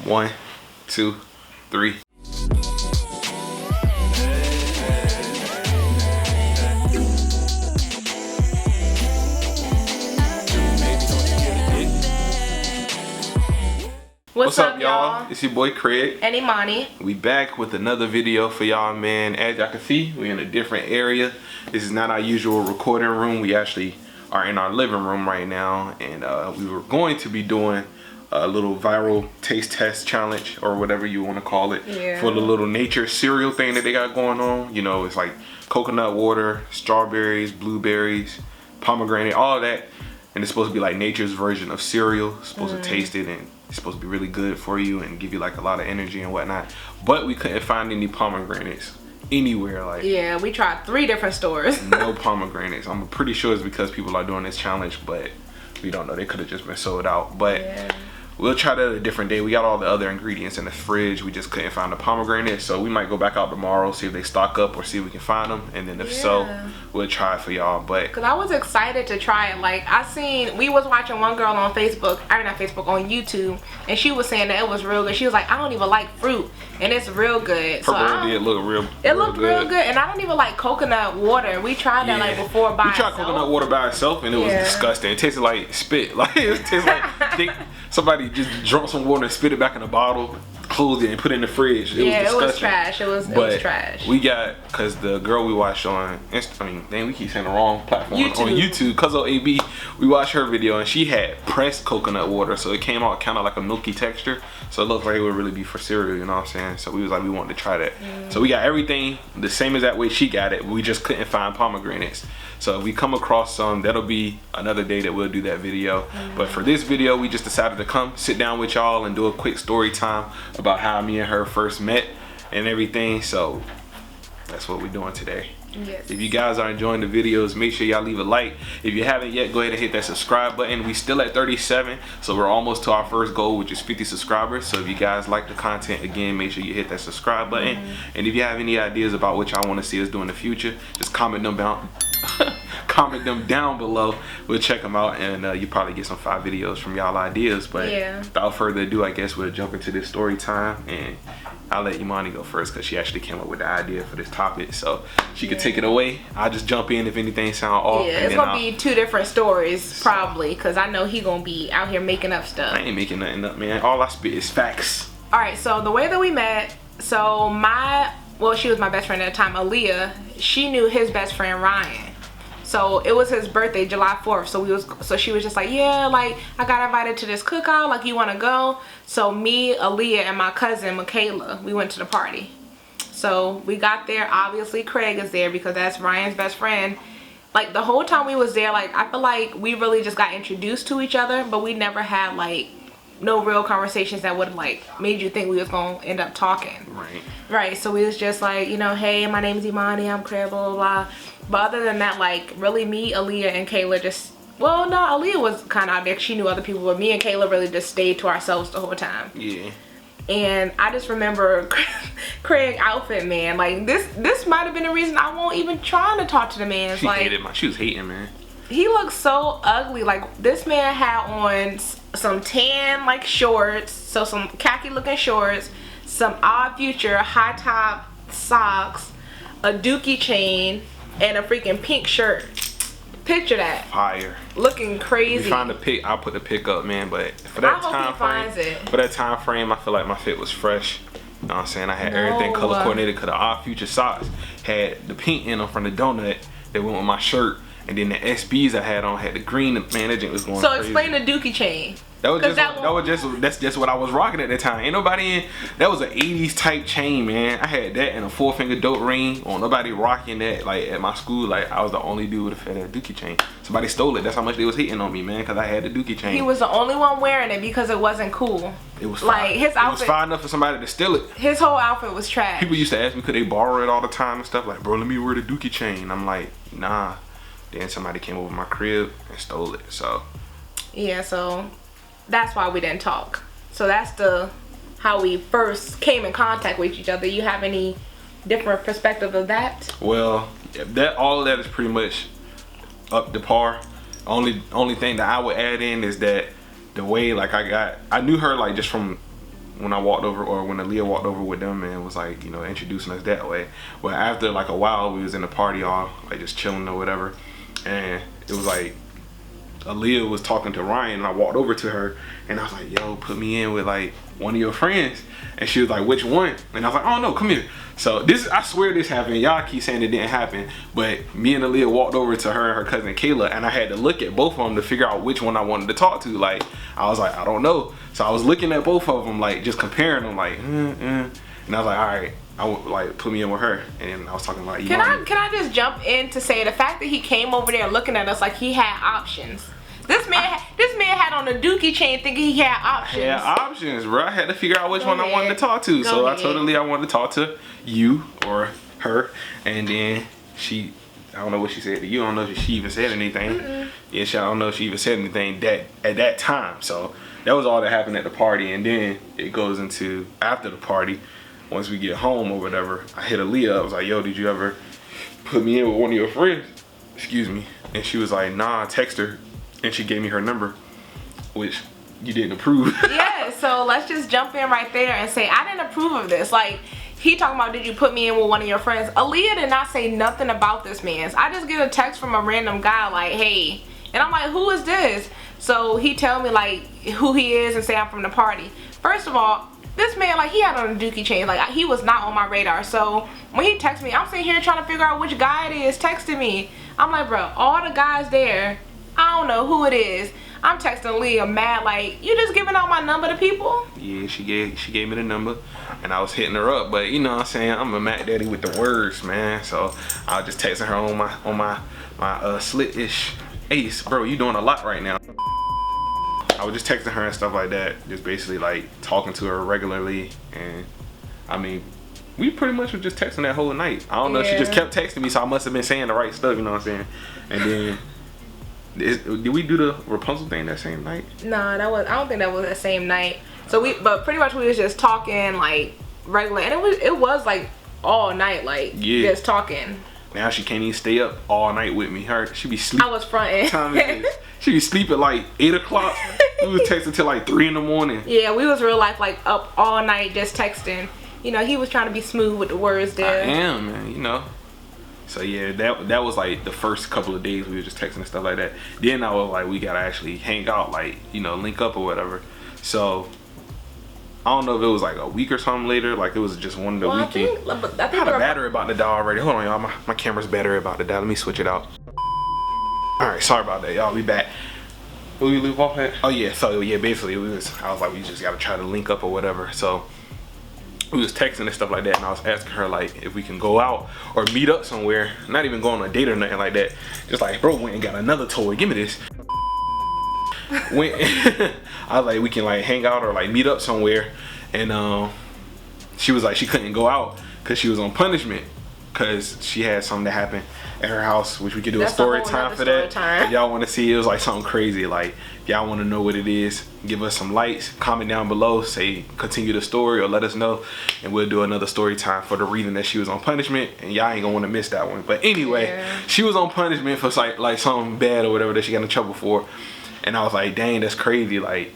1, 2, 3. What's up, y'all? It's your boy Craig and Imani. We back with another video for y'all, man. As y'all can see, we're in a different area. This is not our usual recording room. We actually are in our living room right now, and we were going to be doing a little viral taste test challenge, or whatever you want to call it, for the little nature cereal thing that they got going on. You know, it's like coconut water, strawberries, blueberries, pomegranate, all that, and it's supposed to be like nature's version of cereal. It's supposed to taste it, and it's supposed to be really good for you and give you like a lot of energy and whatnot. But we couldn't find any pomegranates anywhere. Like, yeah, we tried 3 different stores. No pomegranates. I'm pretty sure it's because people are doing this challenge, but we don't know. They could have just been sold out. But we'll try that a different day. We got all the other ingredients in the fridge. We just couldn't find the pomegranate, so we might go back out tomorrow, see if they stock up or see if we can find them, and then if so, we'll try it for y'all. But because I was excited to try it. Like, we was watching one girl on Facebook, or not Facebook, on YouTube, and she was saying that it was real good. She was like, I don't even like fruit, and it's real good. Her did look real. It looked real good, and I don't even like coconut water. We tried that like before by itself. We tried coconut water by itself, and it was disgusting. It tasted like spit. Like, it tasted like somebody just drunk some water and spit it back in a bottle, closed it, and put it in the fridge. It was disgusting. It was trash. It was trash. We got, because the girl we watched on we keep saying the wrong platform. On YouTube, Cuzzo AB, we watched her video, and she had pressed coconut water, so it came out kind of like a milky texture. So it looked like it would really be for cereal, you know what I'm saying? So we was like, we wanted to try that. So we got everything the same as that way she got it. We just couldn't find pomegranates. So if we come across some, that'll be another day that we'll do that video. But for this video, we just decided to come sit down with y'all and do a quick story time about how me and her first met and everything. So that's what we're doing today. Yes. If you guys are enjoying the videos, make sure y'all leave a like. If you haven't yet, go ahead and hit that subscribe button. We still at 37, so we're almost to our first goal, which is 50 subscribers. So if you guys like the content, again, make sure you hit that subscribe button. And if you have any ideas about what y'all want to see us do in the future, just comment them down. Comment them down below. We'll check them out, and you probably get some 5 videos from y'all ideas. But without further ado, I guess we'll jump into this story time, and I'll let Imani go first because she actually came up with the idea for this topic, so she could take it away. I'll just jump in if anything sound off. Yeah, it's gonna be 2 different stories probably, because I know he gonna be out here making up stuff. I ain't making nothing up, man. All I spit is facts. All right, so the way that we met, so she was my best friend at the time, Aaliyah. She knew his best friend Ryan. So it was his birthday, July 4th. So she was just like, yeah, like, I got invited to this cookout, like, you want to go? So me, Aaliyah, and my cousin Michaela, we went to the party. So we got there. Obviously Craig is there because that's Ryan's best friend. Like, the whole time we was there, like, I feel like we really just got introduced to each other, but we never had like no real conversations that would have like made you think we was gonna end up talking. Right. So we was just like, you know, hey, my name is Imani, I'm Craig, blah blah blah. But other than that, like, really me, Aaliyah, and Kayla just, well, no, Aaliyah was kind of out there. She knew other people, but me and Kayla really just stayed to ourselves the whole time. Yeah. And I just remember Craig's outfit, man. Like, this might have been the reason I won't even try to talk to the man. She was hating, man. He looked so ugly. Like, this man had on some tan, like, shorts, so some khaki looking shorts, some Odd Future high top socks, a dookie chain, and a freaking pink shirt. Picture that. Fire. Looking crazy. We found the pic. I'll put the pic up, man. But for that time frame, I feel like my fit was fresh. You know what I'm saying? I had everything color coordinated because the Odd Future socks had the pink in them from the donut that went with my shirt. And then the SBs I had on had the green. Man, that was going crazy. So explain the dookie chain. That's just what I was rocking at the time. Ain't nobody in. That was an 80s type chain, man. I had that and a 4-finger dope ring. Or nobody rocking that, like, at my school. Like, I was the only dude with a dookie chain. Somebody stole it. That's how much they was hating on me, man, because I had the dookie chain. He was the only one wearing it because it wasn't cool. It was like his outfit. It was fine enough for somebody to steal it. His whole outfit was trash. People used to ask me could they borrow it all the time and stuff. Like, bro, let me wear the dookie chain. I'm like, nah. Then somebody came over my crib and stole it. So yeah, so that's why we didn't talk. So that's how we first came in contact with each other. You have any different perspective of that? Well, all of that is pretty much up to par. Only thing that I would add in is that the way, like, I knew her, like, just from when I walked over, or when Aaliyah walked over with them and was like, you know, introducing us that way. But after like a while, we was in the party all like just chilling or whatever, and it was like Aaliyah was talking to Ryan, and I walked over to her and I was like, yo, put me in with like one of your friends. And she was like, which one? And I was like, oh no, come here. So this, I swear this happened. Y'all keep saying it didn't happen, but me and Aaliyah walked over to her and her cousin Kayla, and I had to look at both of them to figure out which one I wanted to talk to. Like, I was like, I don't know. So I was looking at both of them, like just comparing them, like, and I was like, all right, I would like put me in with her. And I was talking about, can I just jump in to say the fact that he came over there looking at us like he had options. This man had on a dookie chain thinking he had options. Yeah, options, bro. I had to figure out which one I wanted to talk to. So I told Aaliyah I wanted to talk to you or her, and then she, I don't know what she said to you. I don't know if she even said anything. Yeah, I don't know if she even said anything at that time. So that was all that happened at the party, and then it goes into after the party. Once we get home or whatever, I hit Aaliyah. I was like, yo, did you ever put me in with one of your friends? Excuse me. And she was like, nah, text her. And she gave me her number, which you didn't approve. Yeah, so let's just jump in right there and say, I didn't approve of this. Like, he talking about, did you put me in with one of your friends? Aaliyah did not say nothing about this man. I just get a text from a random guy like, hey. And I'm like, who is this? So he tell me like who he is and say I'm from the party. First of all, this man, like, he had on a dookie chain. Like, he was not on my radar. So when he texts me, I'm sitting here trying to figure out which guy it is texting me. I'm like, bro, all the guys there, I don't know who it is. I'm texting Leah mad like, you just giving out my number to people? Yeah, she gave me the number, and I was hitting her up. But you know what I'm saying, I'm a Mac Daddy with the words, man. So I was just texting her on my slit-ish ace. Bro, you doing a lot right now. I was just texting her and stuff like that, just basically like talking to her regularly. And I mean, we pretty much were just texting that whole night. I don't know, she just kept texting me, so I must have been saying the right stuff, you know what I'm saying? And then did we do the Rapunzel thing that same night? Nah, I don't think that was the same night. So but pretty much we was just talking like regular, and it was like all night, like just talking. Now she can't even stay up all night with me. She be sleeping. I was fronting. She be sleeping like 8 o'clock. We was texting till like 3 in the morning. Yeah, we was real life like up all night just texting. You know, he was trying to be smooth with the words there. I am, man, you know. So yeah, that was like the first couple of days we were just texting and stuff like that. Then I was like, we gotta actually hang out, like, you know, link up or whatever. So I don't know if it was like a week or something later, like it was just one of the weekends. I think the battery about to die already. Hold on, y'all, my camera's battery about to die. Let me switch it out. All right, sorry about that, y'all. We back. Where we leave off at? Oh yeah, so yeah, basically I was like, we just gotta try to link up or whatever. So we was texting and stuff like that, and I was asking her like if we can go out or meet up somewhere, not even go on a date or nothing like that. Just like, bro, went and got another toy, give me this. I was like, we can like hang out or like meet up somewhere. And she was like, she couldn't go out because she was on punishment because she had something that happened at her house, which we could do a story time for that. If y'all want to see, it was like something crazy. Like, if y'all want to know what it is, give us some likes, comment down below, say continue the story or let us know, and we'll do another story time for the reason that she was on punishment. And y'all ain't gonna want to miss that one. But anyway, she was on punishment for like something bad or whatever that she got in trouble for. And I was like, dang, that's crazy. Like,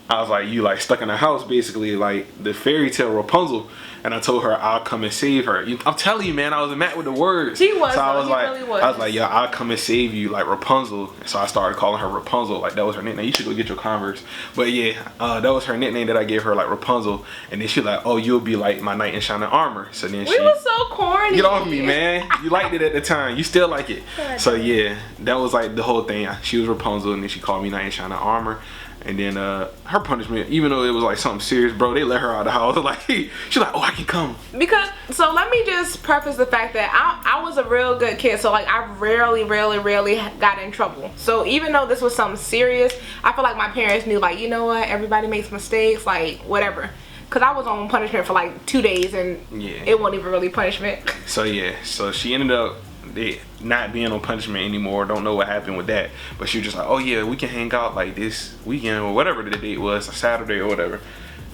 I was like, you like stuck in a house basically, like the fairy tale Rapunzel. And I told her I'll come and save her. I'm telling you, man, I was mad with the words. He was. So I was like, really was. I was like, yeah, I'll come and save you, like Rapunzel. So I started calling her Rapunzel, like that was her nickname. You should go get your Converse. But yeah, that was her nickname that I gave her, like Rapunzel. And then she was like, oh, you'll be like my knight in shining armor. So then we was so corny. Get off me, man. You liked it at the time. You still like it. So yeah, that was like the whole thing. She was Rapunzel, and then she called me knight in shining armor. And then her punishment, even though it was like something serious, bro, they let her out of the house. Like, she's like, oh, I can come. Because, so let me just preface the fact that I was a real good kid. So like, I rarely got in trouble. So even though this was something serious, I feel like my parents knew, like, you know what, everybody makes mistakes, like whatever. Because I was on punishment for like 2 days, and it wasn't even really punishment. So yeah, so she ended up not being on punishment anymore. Don't know what happened with that, but she was just like, oh yeah, we can hang out like this weekend or whatever the date was, a Saturday or whatever.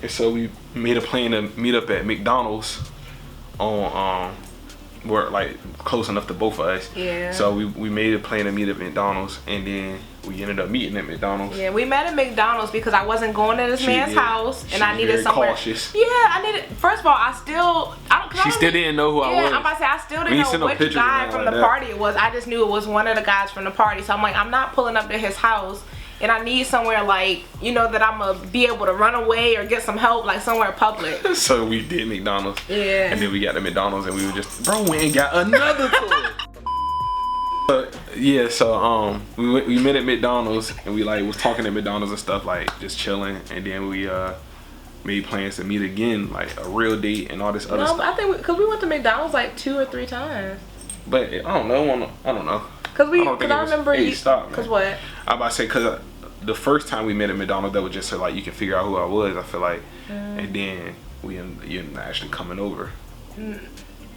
And so we made a plan to meet up at McDonald's on were like close enough to both of us. Yeah. So we made a plan to meet at McDonald's, and then we ended up meeting at McDonald's. Yeah, we met at McDonald's because I wasn't going to this man's house, and I needed somewhere. Cautious. Yeah, I needed. First of all, I don't. She still didn't know who I was. Yeah, I'm about to say I still didn't know which guy from the party it was. I just knew it was one of the guys from the party. So I'm like, I'm not pulling up to his house. And I need somewhere like, you know, that I'm gonna be able to run away or get some help, like somewhere public. So we did McDonald's. Yeah. And then we got to McDonald's and we were just, bro, we ain't got another toy. But yeah, so we met at McDonald's and we like was talking at McDonald's and stuff, like just chilling, and then we made plans to meet again, like a real date and all this other stuff. No, I think because we went to McDonald's like 2 or 3 times. But I don't know. Cause I remember. Hey, stop, man. Cause what? I'm about to say because the first time we met at McDonald's, that was just so like you can figure out who I was. I feel like, and then you ended up actually coming over.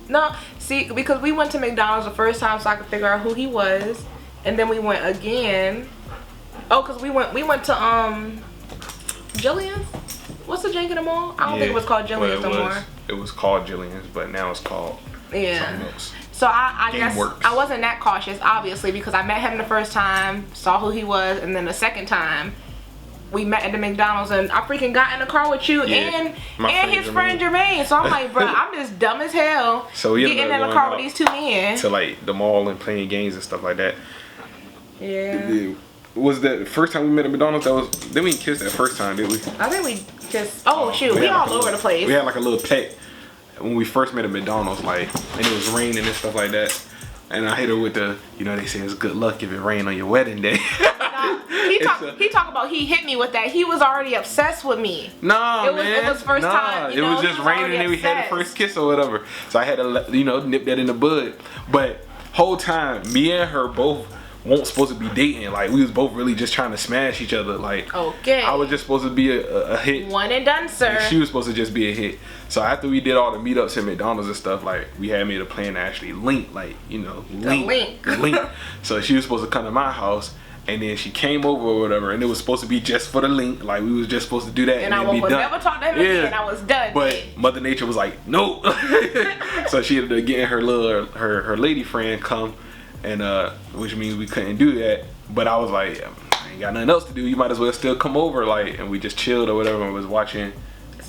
No, see, because we went to McDonald's the first time so I could figure out who he was, and then we went again. Oh, cause we went to Jillian's. What's the jank in the mall? I don't think it was called Jillian's no more. It was called Jillian's, but now it's called something else. So I guess Works. I wasn't that cautious, obviously, because I met him the first time, saw who he was, and then the second time we met at the McDonald's, and I freaking got in the car with you and his friend Jermaine. So I'm like, bro, I'm just dumb as hell. So we getting in the car with these 2 men to like the mall and playing games and stuff like that. Yeah. Was that the first time we met at McDonald's? Then we didn't kiss that first time, did we? I think we just. Oh shoot, we all over the place. We had like a little pet when we first met at McDonald's, like, and it was raining and stuff like that. And I hit her with the, you know, they say it's good luck if it rain on your wedding day. He talk about he hit me with that. He was already obsessed with me. Nah, it was first time. It was just raining and then we had the first kiss or whatever. So I had to, you know, nip that in the bud. But whole time, me and her both weren't supposed to be dating. Like, we was both really just trying to smash each other. Like, okay, I was just supposed to be a hit. One and done, sir. And she was supposed to just be a hit. So after we did all the meetups at McDonald's and stuff, like, we had made a plan to actually link, like, you know, link. So she was supposed to come to my house, and then she came over or whatever, and it was supposed to be just for the link. Like, we was just supposed to do that, and I then be would done. never talk to him again. I was done. But Mother Nature was like, no. So she ended up getting her lady friend come, and which means we couldn't do that. But I was like, I ain't got nothing else to do. You might as well still come over, like, and we just chilled or whatever and was watching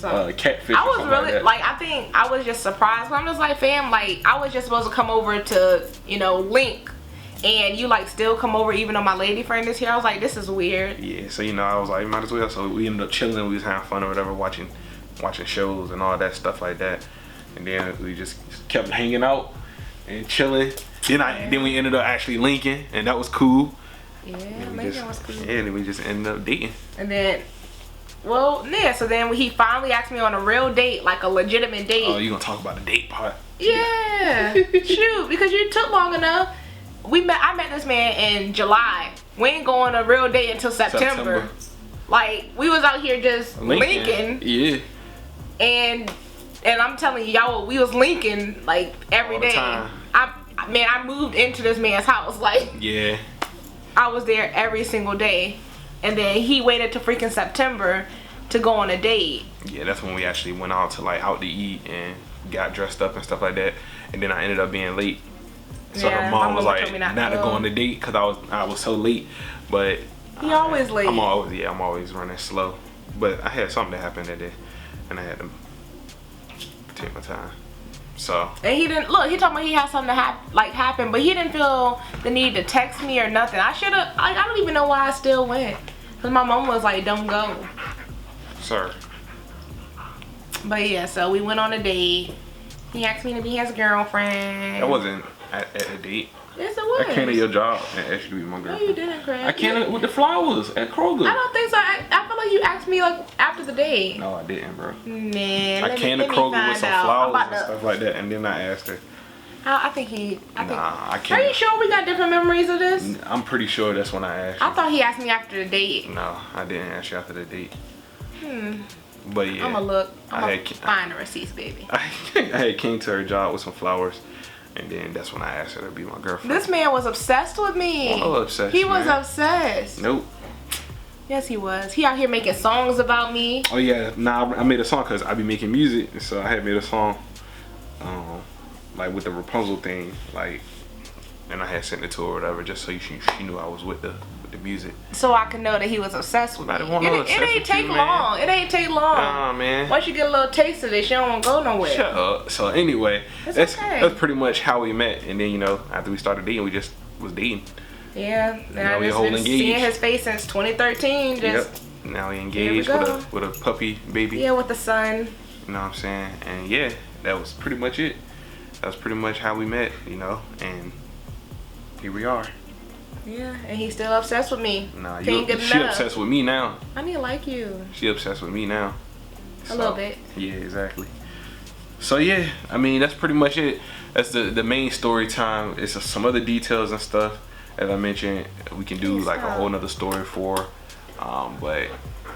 Catfish. I was really like I think I was just surprised. I'm just like, fam, like I was just supposed to come over to, you know, link, and you like still come over even though my lady friend is here. I was like, this is weird. Yeah, so you know, I was like, might as well. So we ended up chilling. We was having fun or whatever, watching shows and all that stuff like that. And then we just kept hanging out and chilling. Then we ended up actually linking, and that was cool. Yeah, that was cool. Yeah, and then we just ended up dating. And then, so then he finally asked me on a real date, like a legitimate date. Oh, you gonna talk about the date part? Yeah, shoot, because you took long enough. I met this man in July. We ain't going on a real date until September. Like, we was out here just linking. Yeah. And I'm telling you, y'all, we was linking like every day. Time. I moved into this man's house. Like, yeah, I was there every single day. And then he waited to freaking September to go on a date. Yeah, that's when we actually went out to eat and got dressed up and stuff like that. And then I ended up being late. So her mom was like, not to go on the date because I was so late. But he always late. I'm always running slow. But I had something that happened that day, and I had to take my time. So. And he didn't look. He told me he had something happen, but he didn't feel the need to text me or nothing. I should have. I don't even know why I still went. Cause my mom was like, "Don't go." Sir. But yeah, so we went on a date. He asked me to be his girlfriend. That wasn't at a date. Yes, it was. I came to your job and asked you to be my girlfriend. No, you didn't, Craig. I came with the flowers at Kroger. I don't think so. I feel like you asked me like after the date. No, I didn't, bro. Man, I came to Kroger with some flowers and stuff like that, and then I asked her. I think he. I can't. Are you sure we got different memories of this? I'm pretty sure that's when I asked you. I thought he asked me after the date. No, I didn't ask you after the date. But yeah. I'm gonna find the receipts, baby. I had came to her job with some flowers, and then that's when I asked her to be my girlfriend. This man was obsessed with me. Oh, obsessed. He was obsessed. Nope. Yes, he was. He out here making songs about me. Oh yeah, I made a song because I be making music, so I had made a song. like with the Rapunzel thing, like, and I had sent it to her or whatever, just so she knew I was with the music. So I could know that he was obsessed with me. It ain't take long. It ain't take long. Nah, man. Once you get a little taste of this, you don't want to go nowhere. Shut up. So anyway, that's pretty much how we met. And then, you know, after we started dating, we just was dating. Yeah. Now we whole engaged. Seeing his face since 2013. Yep. Now we engaged with a puppy baby. Yeah, with the son. You know what I'm saying? And yeah, that was pretty much it. That was pretty much how we met, you know, and here we are. Yeah, and he's still obsessed with me. Nah, she obsessed with me now. I need to like you. She obsessed with me now. A little bit. Yeah, exactly. So yeah, I mean, that's pretty much it. That's the main story time. It's some other details and stuff. As I mentioned, we can do like a whole nother story for. But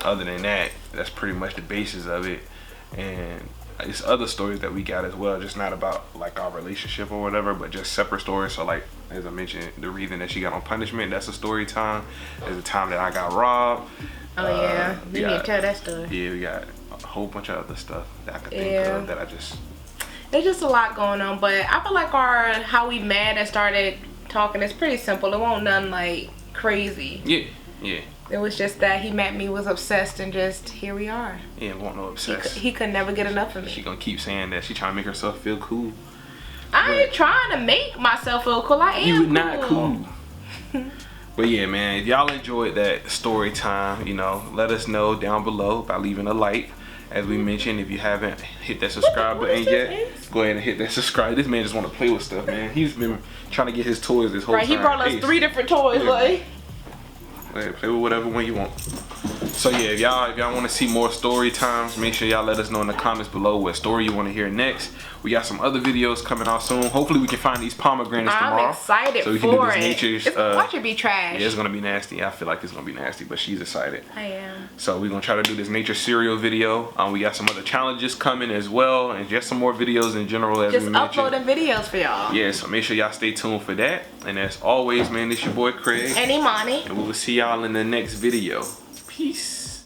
other than that, that's pretty much the basis of it. And it's other stories that we got as well, just not about like our relationship or whatever, but just separate stories. So like, as I mentioned, the reason that she got on punishment, that's a story time. There's a time that I got robbed. Oh yeah, you need to tell that story. Yeah, we got a whole bunch of other stuff that I can think of that I just... There's just a lot going on, but I feel like how we met and started talking is pretty simple. It won't nothing like crazy. Yeah. It was just that he met me, was obsessed, and just here we are. Yeah, won't no obsessed. He could never get enough of me. She gonna keep saying that. She trying to make herself feel cool. I ain't trying to make myself feel cool. I am you not cool. But yeah, man, if y'all enjoyed that story time, you know, let us know down below by leaving a like. As we mentioned, if you haven't hit that subscribe button yet, go ahead and hit that subscribe. This man just want to play with stuff, man. He's been trying to get his toys this whole time. Right, he brought us 3 different toys, like. Play with whatever one you want. So yeah, if y'all want to see more story times, make sure y'all let us know in the comments below what story you want to hear next. We got some other videos coming out soon. Hopefully we can find these pomegranates tomorrow. I'm excited so we can for do this nature's, watch it be trash. Yeah, it's gonna be nasty. I feel like it's gonna be nasty, but she's excited. I am. So we're gonna try to do this nature cereal video. We got some other challenges coming as well, and just some more videos in general as we mentioned. Just uploading videos for y'all. Yeah, so make sure y'all stay tuned for that. And as always, man, this your boy Craig and Imani. And we will see y'all in the next video. Peace.